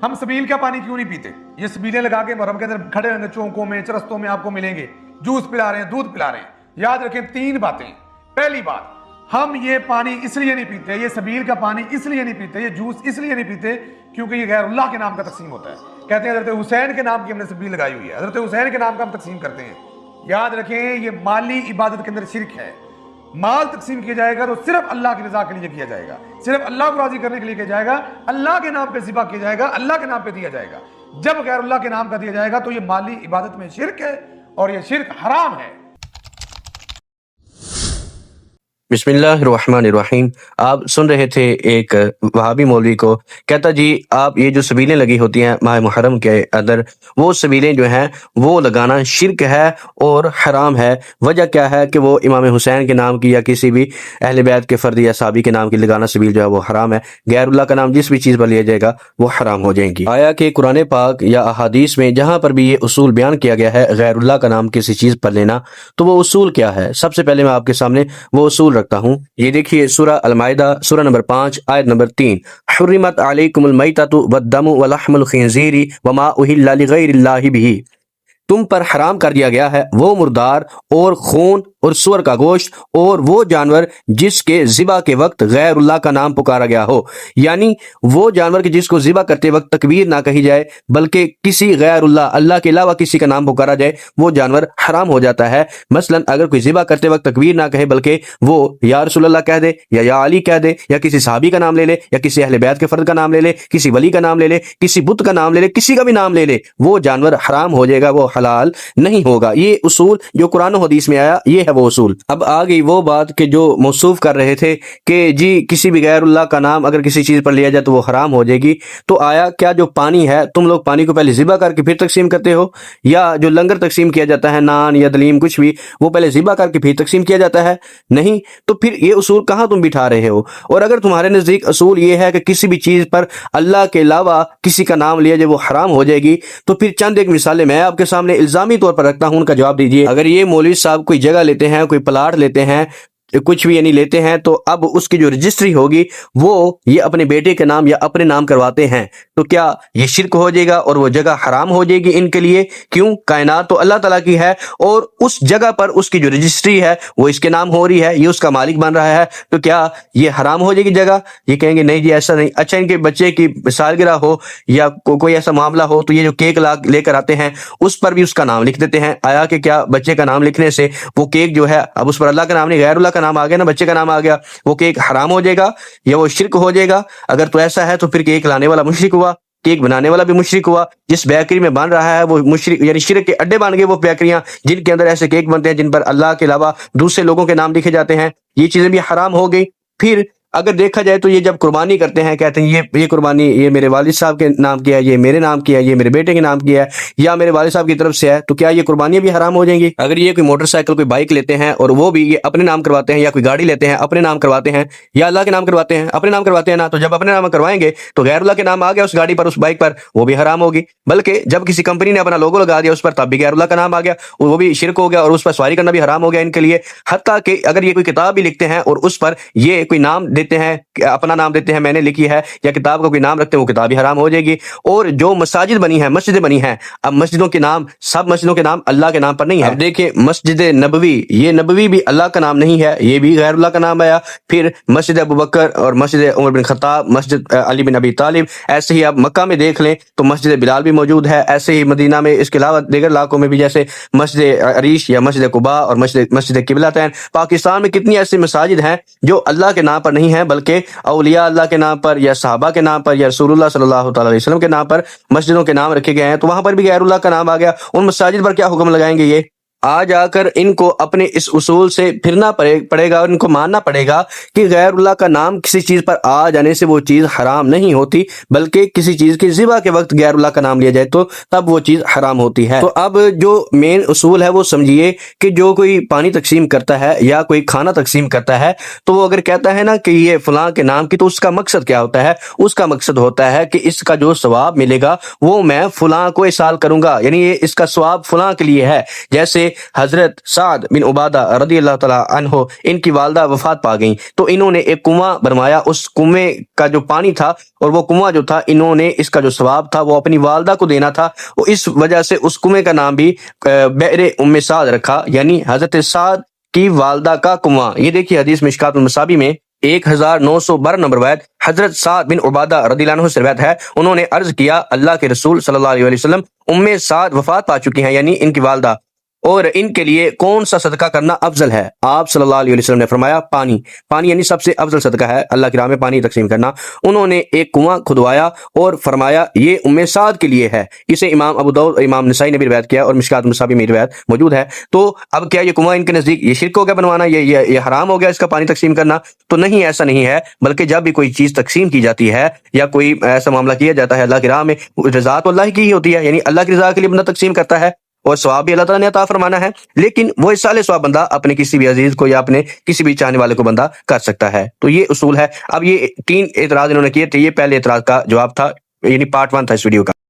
ہم سبیل کا پانی کیوں نہیں پیتے؟ یہ سبیلیں لگا کے محرم کے اندر کھڑے رہیں گے، چوکوں میں چرستوں میں آپ کو ملیں گے، جوس پلا رہے ہیں، دودھ پلا رہے ہیں۔ یاد رکھیں 3 باتیں۔ پہلی بات، ہم یہ پانی اس لیے نہیں پیتے، یہ سبیل کا پانی اس لیے نہیں پیتے، یہ جوس اس لیے نہیں پیتے کیونکہ یہ غیر اللہ کے نام کا تقسیم ہوتا ہے۔ کہتے ہیں حضرت حسین کے نام کی ہم نے سبیل لگائی ہوئی ہے، حضرت حسین کے نام کا ہم تقسیم کرتے ہیں۔ یاد رکھیں یہ مالی عبادت کے اندر شرک ہے۔ مال تقسیم کیا جائے گا تو صرف اللہ کی رضا کے لیے کیا جائے گا، صرف اللہ کو راضی کرنے کے لیے کیا جائے گا، اللہ کے نام پہ ذبح کیا جائے گا، اللہ کے نام پہ دیا جائے گا۔ جب غیر اللہ کے نام کا دیا جائے گا تو یہ مالی عبادت میں شرک ہے اور یہ شرک حرام ہے۔ بسم اللہ الرحمن الرحیم۔ آپ سن رہے تھے ایک وہابی مولوی کو، کہتا جی آپ یہ جو سبیلیں لگی ہوتی ہیں ماہ محرم کے اندر، وہ سبیلیں جو ہیں وہ لگانا شرک ہے اور حرام ہے۔ وجہ کیا ہے کہ وہ امام حسین کے نام کی یا کسی بھی اہل بیت کے فرد یا صحابی کے نام کی لگانا سبیل جو ہے وہ حرام ہے۔ غیر اللہ کا نام جس بھی چیز پر لیا جائے گا وہ حرام ہو جائیں گی۔ آیا کہ قرآن پاک یا احادیث میں جہاں پر بھی یہ اصول بیان کیا گیا ہے غیر اللہ کا نام کسی چیز پر لینا، تو وہ اصول کیا ہے؟ سب سے پہلے میں آپ کے سامنے وہ اصول رکھتا ہوں۔ یہ دیکھیے سورہ المائدہ سورہ نمبر 5 آیت نمبر 3، حرمت علیکم المیتۃ والدم ولحم الخنزیر وما اہل لغیر اللہ بہ، تم پر حرام کر دیا گیا ہے وہ مردار اور خون اور سور کا گوشت اور وہ جانور جس کے ذبح کے وقت غیر اللہ کا نام پکارا گیا ہو، یعنی وہ جانور کہ جس کو ذبح کرتے وقت تکبیر نہ کہی جائے بلکہ کسی غیر اللہ کے علاوہ کسی کا نام پکارا جائے، وہ جانور حرام ہو جاتا ہے۔ مثلا اگر کوئی ذبح کرتے وقت تکبیر نہ کہے بلکہ وہ یا رسول اللہ کہہ دے یا علی کہہ دے یا کسی صحابی کا نام لے لے یا کسی اہل بیت کے فرد کا نام لے لے، کسی ولی کا نام لے لے، کسی بت کا نام لے لے، کسی کا بھی نام لے لے، وہ جانور حرام ہو جائے گا، وہ حلال نہیں ہوگا۔ یہ اصول جو قرآن و حدیث میں آیا یہ ہے وہ اصول۔ اب آ گئی وہ بات کہ جو موصوف کر رہے تھے کہ جی کسی بھی غیر اللہ کا نام اگر کسی چیز پر لیا جائے تو وہ حرام ہو جائے گی، تو آیا کیا جو پانی ہے تم لوگ پانی کو پہلے ذبح کر کے پھر تقسیم کرتے ہو؟ یا جو لنگر تقسیم کیا جاتا ہے، نان یا دلیم کچھ بھی، وہ پہلے ذبح کر کے پھر تقسیم کیا جاتا ہے؟ نہیں، تو پھر یہ اصول کہاں تم بٹھا رہے ہو؟ اور اگر تمہارے نزدیک اصول یہ ہے کہ کسی بھی چیز پر اللہ کے علاوہ کسی کا نام لیا جائے وہ حرام ہو جائے گی، تو پھر چند ایک مثالیں میں آپ کے سامنے الزامی طور پر رکھتا ہوں، ان کا جواب دیجیے۔ اگر یہ مولوی صاحب کوئی جگہ لیتے ہیں، کوئی پلاٹ لیتے ہیں، کچھ بھی یعنی لیتے ہیں، تو اب اس کی جو رجسٹری ہوگی وہ یہ اپنے بیٹے کے نام یا اپنے نام کرواتے ہیں، تو کیا یہ شرک ہو جائے گا اور وہ جگہ حرام ہو جائے گی ان کے لیے؟ کیوں؟ کائنات تو اللہ تعالیٰ کی ہے اور اس جگہ پر اس کی جو رجسٹری ہے وہ اس کے نام ہو رہی ہے، یہ اس کا مالک بن رہا ہے، تو کیا یہ حرام ہو جائے گی جگہ؟ یہ کہیں گے نہیں جی ایسا نہیں۔ اچھا ان کے بچے کی سالگرہ ہو یا کوئی ایسا معاملہ ہو تو یہ جو کیک لے کر آتے ہیں اس پر بھی اس کا نام لکھ دیتے ہیں۔ آیا کہ کیا بچے کا نام لکھنے سے وہ کیک جو ہے اب اس پر اللہ کا نام نہیں غیر اللہ کا نام آ گیا نا، بچے کا نام آ گیا، وہ کیک حرام ہو جائے گا یا وہ شرک ہو جائے گا؟ اگر تو ایسا ہے تو پھر کیک لانے والا مشرک ہوا، کیک بنانے والا بھی مشرک ہوا، جس بیکری میں بن رہا ہے وہ مشرک، یعنی شرک کے اڈے بن گئے وہ بیکریاں جن کے اندر ایسے کیک بنتے ہیں جن پر اللہ کے علاوہ دوسرے لوگوں کے نام لکھے جاتے ہیں، یہ چیزیں بھی حرام ہو گئی۔ پھر اگر دیکھا جائے تو یہ جب قربانی کرتے ہیں کہتے ہیں یہ قربانی یہ میرے والد صاحب کے نام کی ہے، یہ میرے نام کی ہے، یہ میرے بیٹے کے نام کی ہے یا میرے والد صاحب کی طرف سے ہے، تو کیا یہ قربانیاں بھی حرام ہو جائیں گی؟ اگر یہ کوئی موٹر سائیکل کوئی بائک لیتے ہیں اور وہ بھی یہ اپنے نام کرواتے ہیں، یا کوئی گاڑی لیتے ہیں اپنے نام کرواتے ہیں یا اللہ کے نام کرواتے ہیں، اپنے نام کرواتے ہیں نا، تو جب اپنے نام کروائیں گے تو غیر اللہ کے نام آ گیا اس گاڑی پر، اس بائک پر، وہ بھی حرام ہوگی۔ بلکہ جب کسی کمپنی نے اپنا لوگو لگا دیا اس پر تب بھی غیر اللہ کا نام آ گیا، وہ بھی شرک ہو گیا اور اس پر سواری کرنا بھی حرام ہو گیا ان کے لیے۔ حتیٰ کہ اگر یہ کوئی کتاب بھی لکھتے ہیں اور اس پر یہ کوئی نام دیتے ہیں، اپنا نام دیتے ہیں میں نے لکھی ہے، یا کتاب کا کوئی نام رکھتے ہیں، وہ کتاب بھی حرام ہو جائے گی۔ اور جو مساجد بنی ہیں، مسجدیں بنی ہیں، اب مسجدوں کے نام سب مسجدوں کے نام اللہ کے نام پر نہیں ہے۔ اب دیکھیں مسجد نبوی، یہ نبوی بھی اللہ کا نام نہیں ہے، یہ بھی غیر اللہ کا نام آیا۔ پھر مسجد ابوبکر اور مسجد عمر بن خطاب، مسجد علی بن ابی طالب، ایسے ہی آپ مکہ میں دیکھ لیں تو مسجد بلال بھی موجود ہے، ایسے ہی مدینہ میں اس کے علاوہ دیگر علاقوں میں بھی جیسے مسجد عریش یا مسجد قباء اور مسجد قبلتین۔ پاکستان میں کتنی ایسی مساجد ہیں جو اللہ کے نام پر نہیں ہیں بلکہ اولیاء اللہ کے نام پر یا صحابہ کے نام پر یا رسول اللہ صلی اللہ تعالی علیہ وسلم کے نام پر مسجدوں کے نام رکھے گئے ہیں، تو وہاں پر بھی غیر اللہ کا نام آ گیا۔ ان مساجد پر کیا حکم لگائیں گے؟ یہ آ جا کر ان کو اپنے اس اصول سے پھرنا پڑے گا اور ان کو ماننا پڑے گا کہ غیر اللہ کا نام کسی چیز پر آ جانے سے وہ چیز حرام نہیں ہوتی، بلکہ کسی چیز کی ذبح کے وقت غیر اللہ کا نام لیا جائے تو تب وہ چیز حرام ہوتی ہے۔ تو اب جو مین اصول ہے وہ سمجھیے کہ جو کوئی پانی تقسیم کرتا ہے یا کوئی کھانا تقسیم کرتا ہے تو وہ اگر کہتا ہے نا کہ یہ فلاں کے نام کی، تو اس کا مقصد کیا ہوتا ہے؟ اس کا مقصد ہوتا ہے کہ اس کا جو ثواب ملے گا وہ میں فلاں کو اصال کروں گا، یعنی یہ اس کا ثواب فلاں کے لیے ہے۔ جیسے حضرت سعد بن عبادہ رضی اللہ تعالیٰ عنہ ان کی والدہ وفات پا گئیں تو انہوں نے ایک کنواں بنوایا. اس کنویں کا جو پانی تھا اور وہ کنواں جو تھا انہوں نے اس کا جو ثواب تھا وہ اپنی والدہ کو دینا تھا. اس وجہ سے اس کنویں کا نام بھی بئر ام سعد رکھا, یعنی حضرت سعد کی والدہ کا کنواں. یہ دیکھیے حدیث مشکات المصابیح میں 1912 نمبر روایت حضرت سعد بن عبادہ رضی اللہ عنہ سے روایت ہے. انہوں نے عرض کیا اللہ کے رسول صلی اللہ علیہ وسلم ام سعد وفات پا چکی ہیں, یعنی ان کی والدہ, اور ان کے لیے کون سا صدقہ کرنا افضل ہے؟ آپ صلی اللہ علیہ وسلم نے فرمایا پانی. پانی یعنی سب سے افضل صدقہ ہے اللہ کی راہ میں پانی تقسیم کرنا. انہوں نے ایک کنواں کھدوایا اور فرمایا یہ ام سعد کے لیے ہے. اسے امام ابو داؤد اور امام نسائی نے بھی روایت کیا اور مشکات المصابیح میں روایت موجود ہے. تو اب کیا یہ کنواں ان کے نزدیک یہ شرک ہو گیا بنوانا, یہ حرام ہو گیا اس کا پانی تقسیم کرنا؟ تو نہیں, ایسا نہیں ہے, بلکہ جب بھی کوئی چیز تقسیم کی جاتی ہے یا کوئی ایسا معاملہ کیا جاتا ہے اللہ کی راہ میں, رضا تو اللہ کی ہی ہوتی ہے, یعنی اللہ کی رضا کے لیے بندہ تقسیم کرتا ہے اور ثواب بھی اللہ تعالیٰ نے عطا فرمانا ہے. لیکن وہ اصال ثواب بندہ اپنے کسی بھی عزیز کو یا اپنے کسی بھی چاہنے والے کو بندہ کر سکتا ہے. تو یہ اصول ہے. اب یہ 3 اعتراض انہوں نے کیے تھے, یہ پہلے اعتراض کا جواب تھا, یعنی پارٹ 1 تھا اس ویڈیو کا.